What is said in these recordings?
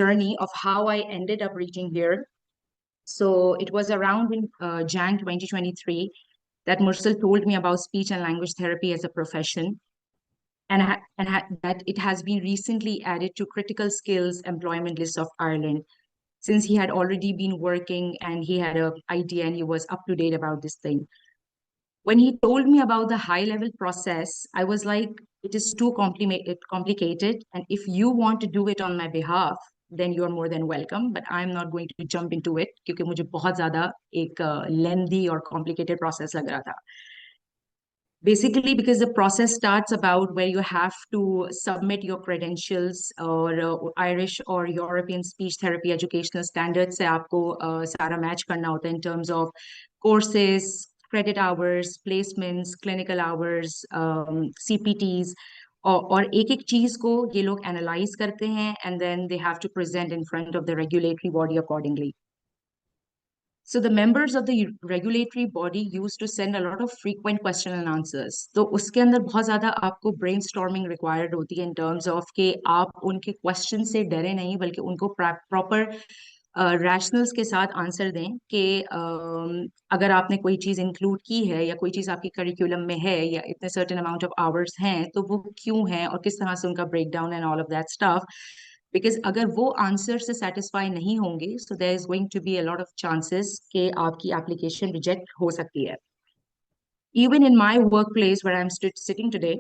journey of how I ended up reaching here. So it was around in Jan 2023 that Mursal told me about speech and language therapy as a profession, that it has been recently added to critical skills employment list of Ireland, since he had already been working and he had an idea and he was up to date about this thing. When he told me about the high level process, I was like, it is too complicated. And if you want to do it on my behalf, then you are more than welcome. But I'm not going to jump into it क्योंकि मुझे बहुत ज़्यादा एक lengthy or complicated process लग रहा था. Basically, because the process starts about where you have to submit your credentials or Irish or European speech therapy educational standards से आपको सारा match करना होता है in terms of courses, credit hours, placements, clinical hours, CPTs, और एक एक चीज को ये लोग analyze करते हैं and then they have to present in front of the regulatory body accordingly. So the members of the regulatory body used to send a lot of frequent question and answers. तो उसके अंदर बहुत ज़्यादा आपको brainstorming required होती है in terms of कि आप उनके question से डरे नहीं बल्कि उनको proper rationals के साथ आंसर दें कि अगर आपने कोई चीज़ इंक्लूड की है या कोई चीज़ आपकी करिकुलम में है या इतने सर्टेन अमाउंट ऑफ आवर्स हैं तो वो क्यों है और किस तरह से उनका break down and all of that stuff. Because अगर वो आंसर से सेटिस्फाई नहीं होंगे so there is going to be a lot of chances कि आपकी एप्लीकेशन रिजेक्ट हो सकती है. Even in my workplace where I'm sitting today,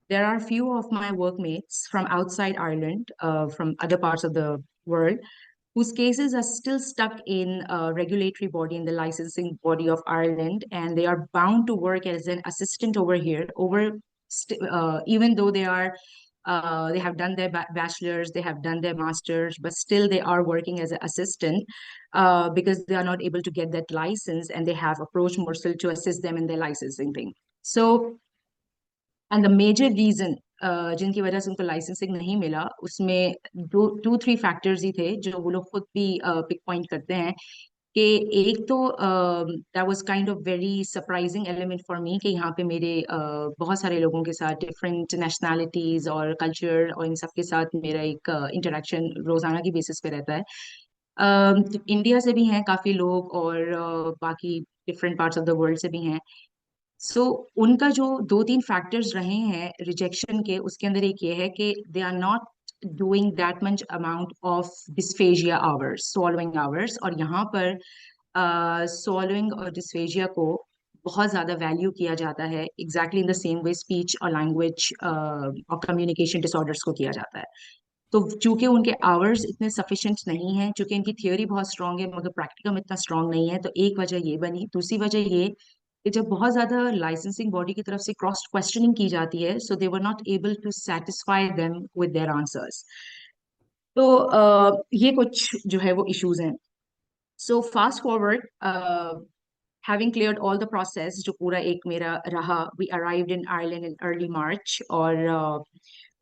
there are few of my workmates from outside Ireland, from other parts of the world, whose cases are still stuck in a regulatory body, in the licensing body of Ireland, and they are bound to work as an assistant over here, even though they have done their bachelor's, they have done their master's, but still they are working as an assistant because they are not able to get that license, and they have approached Morsel to assist them in their licensing thing. So, and the major reason जिनकी वजह से उनको licensing नहीं मिला उसमें to three factors ही थे जो वो लोग खुद भी पिक पॉइंट करते हैं कि एक तो that was kind of very surprising element for me कि यहाँ पे मेरे बहुत सारे लोगों के साथ डिफरेंट नेशनैलिटीज और कल्चर और इन सब के साथ मेरा एक इंटरेक्शन रोजाना की बेसिस पे रहता है. इंडिया से भी हैं काफी लोग और बाकी different parts of the world से भी हैं. सो उनका जो दो तीन फैक्टर्स रहे हैं रिजेक्शन के उसके अंदर एक ये है कि they are not doing that much amount of dysphagia hours, swallowing hours, और यहाँ पर swallowing और डिस्फेजिया को बहुत ज़्यादा वैल्यू किया जाता है exactly in the same way speech और लैंग्वेज और कम्युनिकेशन डिसऑर्डर्स को किया जाता है. तो चूंकि उनके आवर्स इतने सफिशिएंट नहीं हैं, चूंकि इनकी थियोरी बहुत स्ट्रांग है मगर प्रैक्टिकम इतना स्ट्रांग नहीं है, तो एक वजह ये बनी. दूसरी वजह ये कि जब बहुत ज्यादा लाइसेंसिंग बॉडी की तरफ से क्रॉस क्वेश्चनिंग की जाती है so they were not able to satisfy them with their answers. तो ये कुछ जो है वो इश्यूज हैं. So fast forward, having cleared all the process जो पूरा एक मेरा रहा, we arrived in Ireland in early March और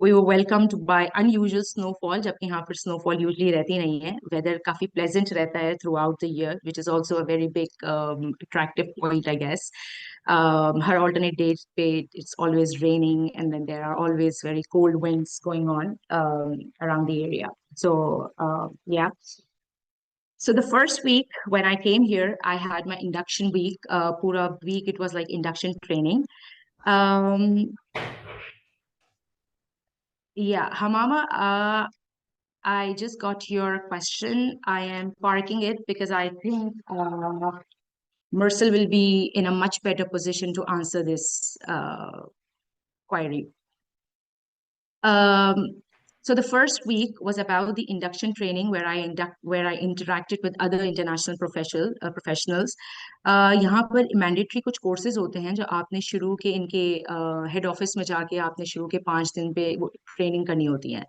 we were welcomed by unusual snowfall, जबकि यहाँ पर snowfall usually रहती नहीं है. Weather काफी pleasant रहता है throughout the year, which is also a very big attractive point, I guess. Her alternate days it's always raining, and then there are always very cold winds going on around the area. So yeah. So the first week when I came here, I had my induction week. Pura week it was like induction training. Yeah, Hamama, I just got your question. I am parking it because I think Mersal will be in a much better position to answer this query. So the first week was about the induction training where I interacted with other international professionals. यहाँ पर mandatory कुछ courses होते हैं जो आपने शुरू के इनके हेड ऑफिस में जाके आपने शुरू के 5 दिन पे वो ट्रेनिंग करनी होती है.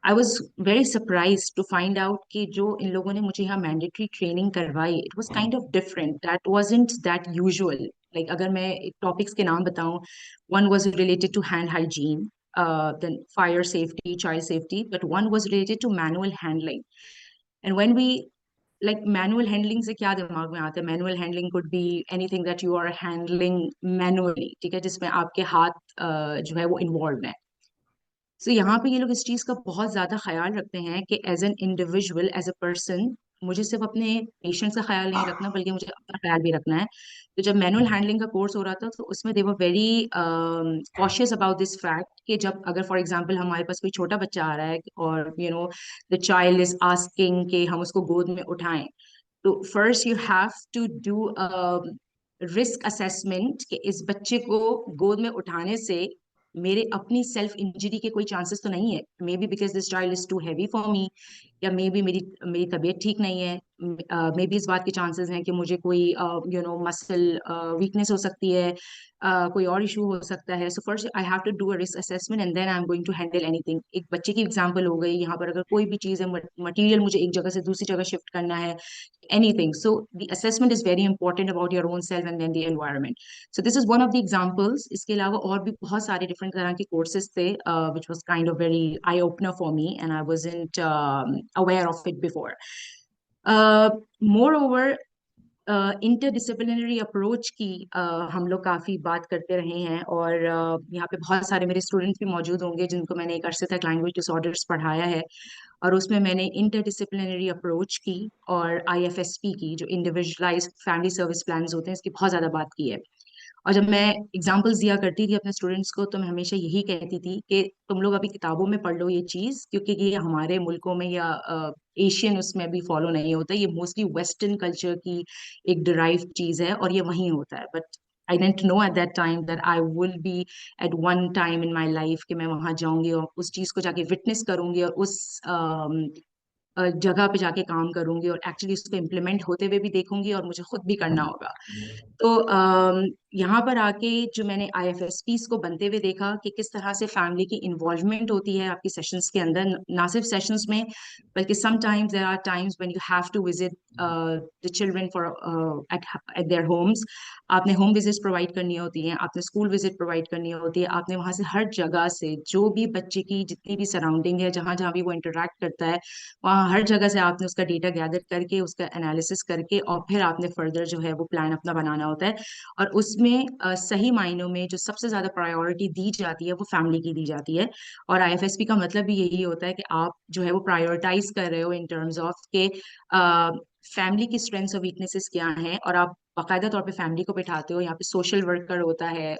I was very surprised to find out कि जो इन लोगों ने मुझे यहाँ मैंडेटरी ट्रेनिंग करवाई, it was kind of different. That wasn't that usual. Like अगर मैं टॉपिक्स के नाम बताऊं, one was related to hand hygiene, then fire safety, child safety, but one was related to manual handling. And when we like manual handling से क्या दिमाग में आता है? Manual handling could be anything that you are handling manually, ठीक है, जिसमें आपके हाथ जो है वो involved है. सो यहाँ पे ये लोग इस चीज का बहुत ज्यादा ख्याल रखते हैं कि as an individual, as a person, मुझे सिर्फ अपने पेशेंट्स का ख्याल नहीं रखना बल्कि मुझे अपना ख्याल भी रखना है। तो जब मैनुअल हैंडलिंग का कोर्स हो रहा था तो उसमें they were very cautious about this fact कि जब अगर फॉर एग्जांपल हमारे पास कोई छोटा बच्चा आ रहा है और द चाइल्ड इज आस्किंग कि हम उसको गोद में उठाएं, तो first you have to do risk assessment कि इस बच्चे को गोद में उठाने से मेरे अपनी सेल्फ इंजरी के कोई चांसेस तो नहीं है, maybe because this child is too heavy for me, या मे बी मेरी मेरी तबीयत ठीक नहीं है, मे बी इस बात के चांसेस हैं कि मुझे कोई मसल वीकनेस हो सकती है, कोई और इशू हो सकता है। So first I have to do a risk assessment and then I am going to handle anything. एक बच्चे की एग्जांपल हो गई यहाँ पर, अगर कोई भी चीज़ है, मटेरियल मुझे एक जगह से दूसरी जगह शिफ्ट करना है, anything. So the assessment is very important about your own self and then the environment. So this is one of the examples. इसके अलावा और भी बहुत सारे different तरह के courses थे, which was kind of very eye opener for me, and I wasn't aware of it before. Moreover, interdisciplinary approach की हम लोग काफ़ी बात करते रहे हैं, और यहाँ पे बहुत सारे मेरे स्टूडेंट्स भी मौजूद होंगे जिनको मैंने एक अरसे तक लैंग्वेज डिसऑर्डर्स पढ़ाया है, और उसमें मैंने इंटरडिसिप्लिनरी अप्रोच की और आईएफएसपी की, जो इंडिविजुअलाइज्ड फैमिली सर्विस प्लान्स होते हैं, इसकी बहुत ज़्यादा बात की है। और जब मैं एग्जाम्पल्स दिया करती थी अपने स्टूडेंट्स को तो मैं हमेशा यही कहती थी कि तुम लोग अभी किताबों में पढ़ लो ये चीज़, क्योंकि ये हमारे मुल्कों में या एशियन उसमें भी फॉलो नहीं होता, ये मोस्टली वेस्टर्न कल्चर की एक डिराइव चीज़ है और ये वहीं होता है। But I don't know at that time that I will be at one time in my life कि मैं वहां जाऊंगी और उस चीज़ को जाके विटनेस करूंगी और उस जगह पे जाके काम करूंगी और एक्चुअली उसको इम्प्लीमेंट होते हुए भी देखूंगी और मुझे खुद भी करना होगा। तो यहाँ पर आके जो मैंने आईएफएसपीस को बनते हुए देखा कि किस तरह से फैमिली की इन्वॉल्वमेंट होती है आपकी सेशंस के अंदर, ना सिर्फ सेशंस में बल्कि sometimes there are times when you have to visit the children for at at their homes. आपने होम विजिट्स प्रोवाइड करनी होती हैं, आपने स्कूल विजिट प्रोवाइड करनी होती है, आपने वहां से हर जगह से जो भी बच्चे की जितनी भी सराउंडिंग है, जहां जहां भी वो इंटरेक्ट करता है, वहाँ हर जगह से आपने उसका डेटा गैदर करके उसका एनालिसिस करके और फिर आपने फर्दर जो है वो प्लान अपना बनाना होता है। और उसमें सही मायनों में जो सबसे ज्यादा प्रायोरिटी दी जाती है वो फैमिली की दी जाती है। और आईएफएसपी का मतलब भी यही होता है कि आप जो है वो प्रायोरिटाइज कर रहे हो इन टर्म्स ऑफ के फैमिली की स्ट्रेंथ्स और वीकनेसेस क्या हैं, और आप बाकायदा तौर पे फैमिली को बिठाते हो। यहाँ पे सोशल वर्कर होता है,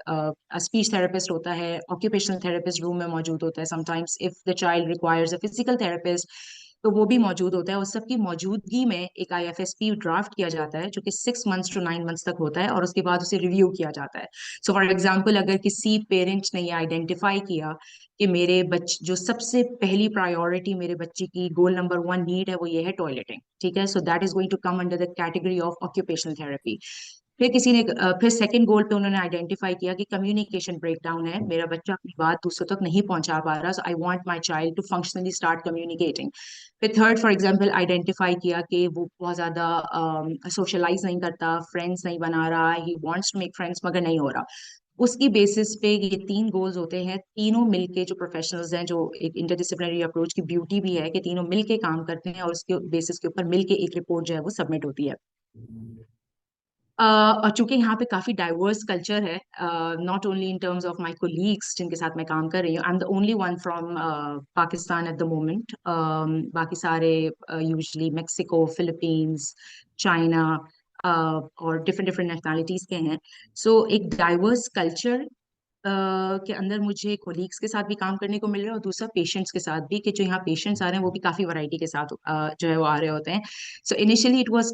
स्पीच थेरेपिस्ट होता है, ऑक्यूपेशनल थेरेपिस्ट रूम में मौजूद होता है, sometimes if the child requires a physical therapist तो वो भी मौजूद होता है। उस सबकी मौजूदगी में एक आईएफएसपी ड्राफ्ट किया जाता है जो कि 6 मंथ्स to 9 मंथ्स तक होता है, और उसके बाद उसे रिव्यू किया जाता है। सो फॉर एग्जाम्पल, अगर किसी पेरेंट्स ने ये आइडेंटिफाई किया कि मेरे बच्चे जो सबसे पहली प्रायोरिटी मेरे बच्चे की गोल नंबर 1 नीड है वो ये है टॉयलेटिंग, ठीक है, so that is going to come under the category of occupational therapy. फिर किसी ने फिर सेकंड गोल पे उन्होंने आइडेंटिफाई किया कि कम्युनिकेशन ब्रेकडाउन है, मेरा बच्चा अपनी बात दूसरों तक नहीं पहुंचा पा रहा, so I want my child to functionally start communicating. फिर थर्ड फॉर एग्जांपल आइडेंटिफाई किया कि वो बहुत ज्यादा सोशलाइज नहीं करता, फ्रेंड्स नहीं बना रहा, he wants to make friends मगर नहीं हो रहा। उसकी बेसिस पे ये 3 गोल्स होते हैं, तीनों मिलके जो प्रोफेशनल्स हैं, जो एक इंटरडिसिप्लिनरी अप्रोच की ब्यूटी भी है कि तीनों मिलके काम करते हैं और उसके बेसिस के ऊपर मिलके एक रिपोर्ट जो है वो सबमिट होती है। और चूंकि यहाँ पे काफी डाइवर्स कल्चर है, not only in terms of my colleagues जिनके साथ मैं काम कर रही हूँ, I am the only one from Pakistan at the moment, बाकी सारे यूजुअली मेक्सिको, फिलीपींस, चाइना और डिफरेंट डिफरेंट नेशनैलिटीज के हैं। सो एक डाइवर्स कल्चर के अंदर मुझे कोलीग्स के साथ भी काम करने को मिल रहा है, और दूसरा पेशेंट्स के साथ भी, कि जो यहाँ पेशेंट्स आ रहे हैं वो भी काफी वैरायटी के साथ जो है वो आ रहे होते हैं। So initially it was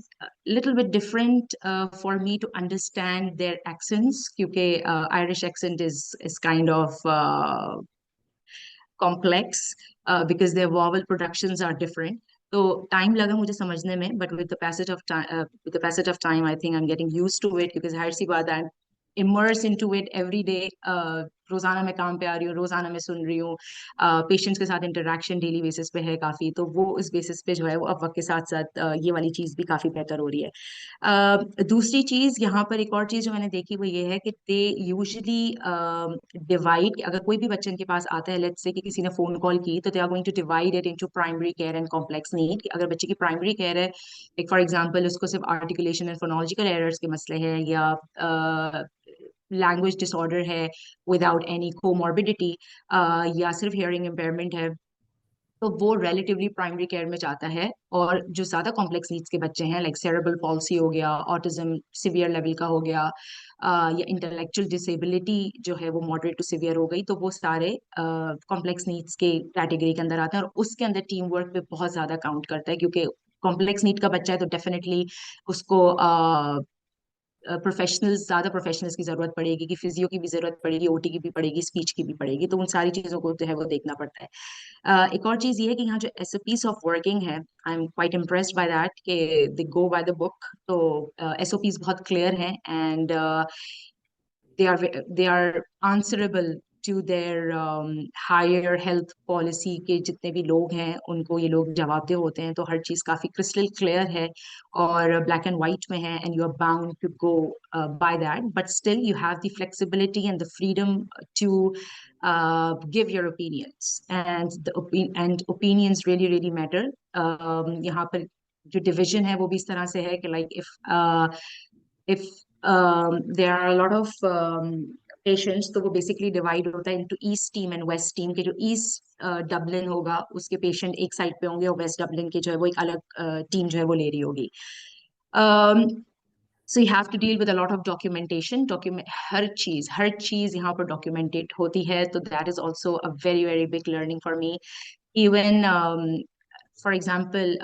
little bit different for me to understand their accents, क्योंकि Irish accent is kind of complex because their vowel productions are different. तो टाइम लगा मुझे समझने में, but with the passage of time I think I am getting used to it, क्योंकि जाहिर सी बात है immerse into it every day. रोजाना मैं काम पे आ रही हूँ, रोजाना मैं सुन रही हूँ, पेशेंट्स के साथ इंटरेक्शन डेली बेसिस पे है काफी, तो वो इस बेसिस पे जो है वो अब वक्त के साथ साथ ये वाली चीज भी काफी बेहतर हो रही है। दूसरी चीज यहाँ पर, एक और चीज जो मैंने देखी वो ये है कि दे यूजुअली डिवाइड, अगर कोई भी बच्चे इनके पास आता है, लेट्स से कि किसी ने फोन कॉल की, तो they are going to divide it into primary care and complex need. अगर बच्चे की प्राइमरी केयर है, एक फॉर एग्जांपल उसको सिर्फ आर्टिकुलेशन एंड फोनोलॉजिकल एरर्स के मसले हैं, या लैंग्वेज डिसऑर्डर है विदाउट एनी कोमॉर्बिडिटी, या सिर्फ हियरिंग इम्पेयरमेंट है, तो वो रिलेटिवली प्राइमरी केयर में जाता है। और जो ज्यादा कॉम्प्लेक्स नीड्स के बच्चे हैं, लाइक सेरेब्रल पॉल्सी हो गया, ऑटिज्म सिवियर लेवल का हो गया, या इंटेलेक्चुअल डिसेबिलिटी जो है वो मॉडरेट टू सिवियर हो गई, तो वो सारे कॉम्प्लेक्स नीड्स के कैटेगरी के अंदर आते हैं। और उसके अंदर टीम वर्क पे बहुत ज्यादा काउंट करता है, क्योंकि कॉम्प्लेक्स नीड का बच्चा है तो डेफिनेटली उसको प्रोफेशनल्स, ज्यादा प्रोफेशनल्स की जरूरत पड़ेगी, कि फिजियो की भी जरूरत पड़ेगी, ओटी की भी पड़ेगी, स्पीच की भी पड़ेगी, तो उन सारी चीजों को जो है वो देखना पड़ता है। एक और चीज ये है कि यहाँ जो एसओपीज ऑफ वर्किंग है, I am quite impressed by that, कि दे गो बाय द बुक। तो एसओपीज बहुत क्लियर हैं, and they are answerable to their higher health policy के जितने भी लोग हैं उनको ये लोग जवाबदेह होते हैं। तो हर चीज काफी क्रिस्टल क्लियर है और ब्लैक एंड व्हाइट में है, and you are bound to go by that, but still you have the flexibility and the freedom to give your opinions, and and opinions really really matter. यहाँ पर जो division है वो भी इस तरह से है कि like if there are a lot of patients, तो वो बेसिकली डिवाइड होता है into east team and west team. के जो ईस्ट डबलिन होगा उसके पेशेंट एक साइड पे होंगे, और वेस्ट डबलिन के जो है वो एक अलग टीम जो है वो ले रही होगी। So you have to deal with a lot of documentation. Document हर चीज यहाँ पर डॉक्यूमेंटेड होती है, तो that is also a very very big learning for me. Even for example,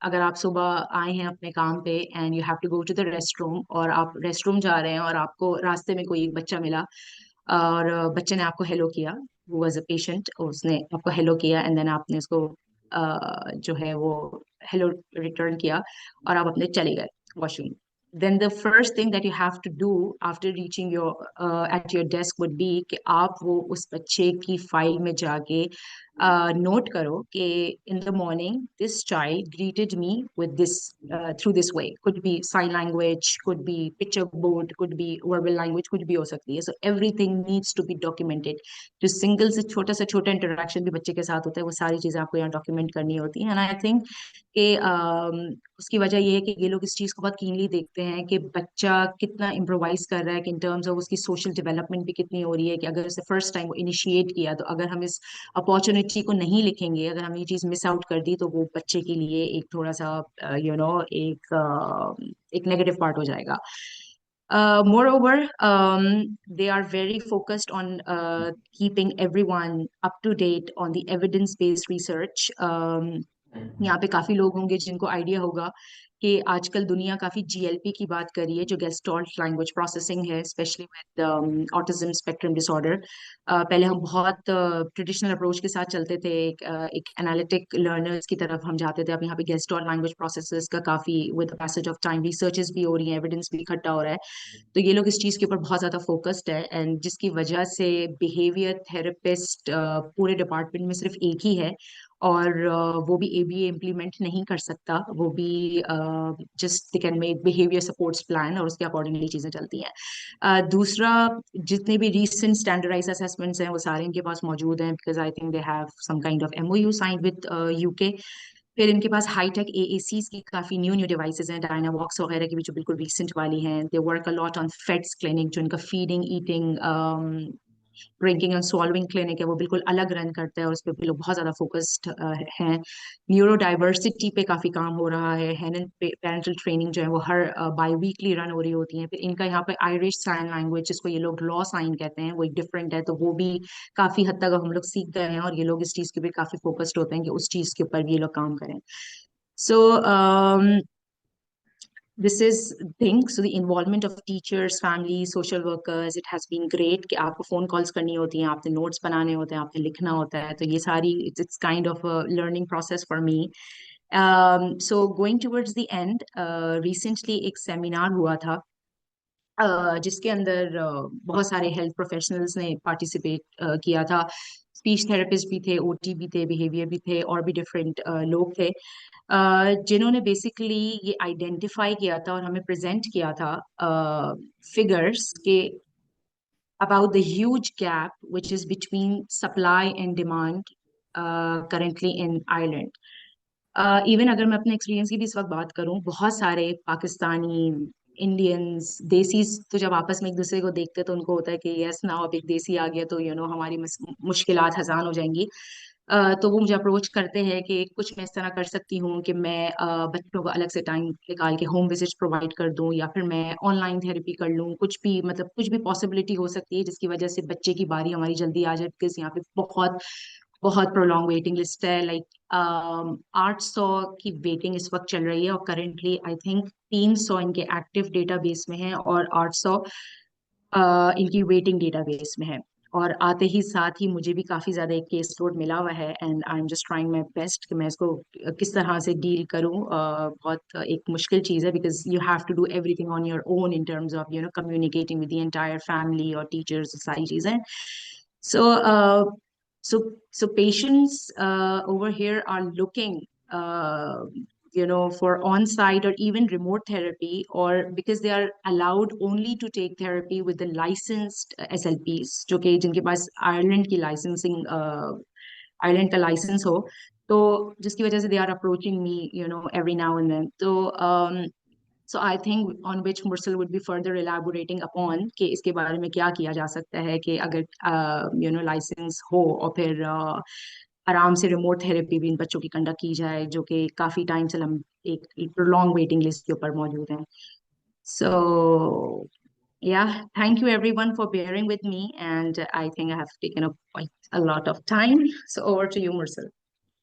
अगर आप सुबह आए हैं अपने काम पे and you have to go to the rest room, और आप रेस्ट रूम जा रहे हैं और आपको रास्ते में कोई एक बच्चा मिला, और बच्चे ने आपको हेलो किया, वो वाज अ पेशेंट, उसने आपको हेलो किया, एंड देन आपने उसको जो है वो हेलो रिटर्न किया, और आप अपने चले गए washroom. then the first thing that you have to do after reaching your at your desk would be कि आप वो उस बच्चे की फाइल में जाके नोट करो कि in the morning this child greeted me with this through this way, could be sign language, could be picture board, could be verbal language, कुछ भी हो सकती है। so everything needs to be documented। जो single से छोटा interaction भी बच्चे के साथ होता है वो सारी चीजें आपको यहाँ डॉक्यूमेंट करनी होती है। एंड आई थिंक कि उसकी वजह ये है कि ये लोग इस चीज को बहुत कीनली देखते हैं कि बच्चा कितना इम्प्रोवाइज कर रहा है, कि इन टर्म्स ऑफ उसकी सोशल डेवलपमेंट भी कितनी हो रही है, कि अगर उसे फर्स्ट टाइम वो इनिशिएट किया, तो अगर हम इस अपॉर्चुनिटी को नहीं लिखेंगे, अगर हम ये चीज मिस आउट कर दी, तो वो बच्चे के लिए एक थोड़ा सा एक नेगेटिव पार्ट हो जाएगा। Moreover, they are very focused on keeping everyone up to date on the evidence-based research. यहाँ पे काफी लोग होंगे जिनको आइडिया होगा कि आजकल दुनिया काफी जीएलपी की बात कर रही है, जो गेस्टॉल्ट लैंग्वेज प्रोसेसिंग है, specially with autism spectrum disorder. पहले हम बहुत ट्रेडिशनल अप्रोच के साथ चलते थे, एक एनालिटिक लर्नर्स की तरफ हम जाते थे। अब यहाँ पे गेस्टॉल्ट लैंग्वेज प्रोसेसर्स का काफी with passage of time researches भी हो रही हैं, एविडेंस भी इकट्ठा हो रहा है। तो ये लोग इस चीज के ऊपर बहुत ज्यादा फोकस्ड है, एंड जिसकी वजह से बिहेवियर थेरेपिस्ट पूरे डिपार्टमेंट में सिर्फ एक ही है, और वो भी एबीए इम्प्लीमेंट नहीं कर सकता, वो भी just they can make behaviour supports plan, और उसके अकॉर्डिंगली चीजें चलती हैं। दूसरा, जितने भी रीसेंट स्टैंडर्डाइज असेसमेंट्स हैं वो सारे इनके पास मौजूद हैं, because I think they have some kind of MOU signed with UK. फिर इनके पास हाईटेक एएसीज की काफी न्यू न्यू डिवाइसेस हैं, डायनावॉक्स वगैरह की भी जो बिल्कुल रिसेंट वाली हैं। They work a lot on FEDS clinic, जो इनका feeding, eating, drinking and swallowing clinic है, वो बिल्कुल अलग रन करता है, और उस पर भी लोग बहुत ज्यादा फोकस्ड हैं। न्यूरो डाइवर्सिटी पे काफी काम हो रहा है। हैंड पेरेंटल ट्रेनिंग जो है वो हर बाई वीकली रन हो रही होती है। फिर इनका यहाँ पे आयरिश साइन लैंग्वेज, जिसको ये लोग लॉ साइन कहते हैं, वो एक डिफरेंट है, तो वो भी काफी हद तक हम लोग सीख गए हैं, और ये लोग इस चीज के भी काफी फोकस्ड होते हैं कि उस चीज के ऊपर भी ये लोग काम करें। सो this is thing, so the involvement of teachers, families, social workers, it has been great कि आपको फोन कॉल्स करनी होती हैं, आपने नोट्स बनाने होते हैं, आपने लिखना होता है, तो ये सारी it's kind of a learning process for me. So going towards the end, recently एक सेमिनार हुआ था, जिसके अंदर बहुत सारे हेल्थ प्रोफेशनल्स ने पार्टिसिपेट किया था। स्पीच थेरेपिस्ट भी थे, ओटी भी थे, बिहेवियर भी थे, और भी डिफरेंट लोग थे, जिन्होंने बेसिकली ये आइडेंटिफाई किया था और हमें प्रेजेंट किया था फिगर्स के about the huge gap which is between supply and demand currently in Ireland. Even अगर मैं अपने एक्सपीरियंस की भी इस वक्त बात करूं, बहुत सारे पाकिस्तानी इंडियंस देसीज तो जब आपस में एक दूसरे को देखते हैं तो उनको होता है कि यस नाउ अब एक देसी आ गया तो हमारी मुश्किलात आसान हो जाएंगी। तो वो मुझे अप्रोच करते हैं कि कुछ मैं इस तरह कर सकती हूँ कि मैं बच्चों को अलग से टाइम निकाल के होम विजिट प्रोवाइड कर दूं, या फिर मैं ऑनलाइन थेरेपी कर लूँ, कुछ भी मतलब कुछ भी पॉसिबिलिटी हो सकती है जिसकी वजह से बच्चे की बारी हमारी जल्दी आ जाए, बिकॉज यहाँ पे बहुत बहुत प्रोलॉन्ग वेटिंग लिस्ट है। लाइक 800 की वेटिंग इस वक्त चल रही है, और करेंटली आई थिंक 300 इनके एक्टिव डेटाबेस में है और 800 इनकी वेटिंग डेटाबेस में है। और आते ही साथ ही मुझे भी काफी ज्यादा एक केस लोड मिला हुआ है, and I am just trying my best कि मैं इसको किस तरह से डील करूं। बहुत एक मुश्किल चीज है, because you have to do everything on your own in terms of communicating with the entire family और टीचर्स, सारी चीजें। So, so patients over here are looking, for on-site or even remote therapy, or because they are allowed only to take therapy with the licensed SLPs, जो कि जिनके पास Ireland की licensing, Ireland का licence हो, तो जिसकी वजह से they are approaching me, every now and then. So I think on which Mursal would be further elaborating upon कि इसके बारे में क्या किया जा सकता है कि अगर लाइसेंस हो, और फिर आराम से रिमोट थेरेपी भी इन बच्चों की कंडक्ट की जाए जो कि काफी टाइम से हम एक लॉन्ग वेटिंग लिस्ट के ऊपर मौजूद हैं। So yeah, thank you everyone for bearing with me, and I think I have taken up quite a lot of time. So over to you, Mursal.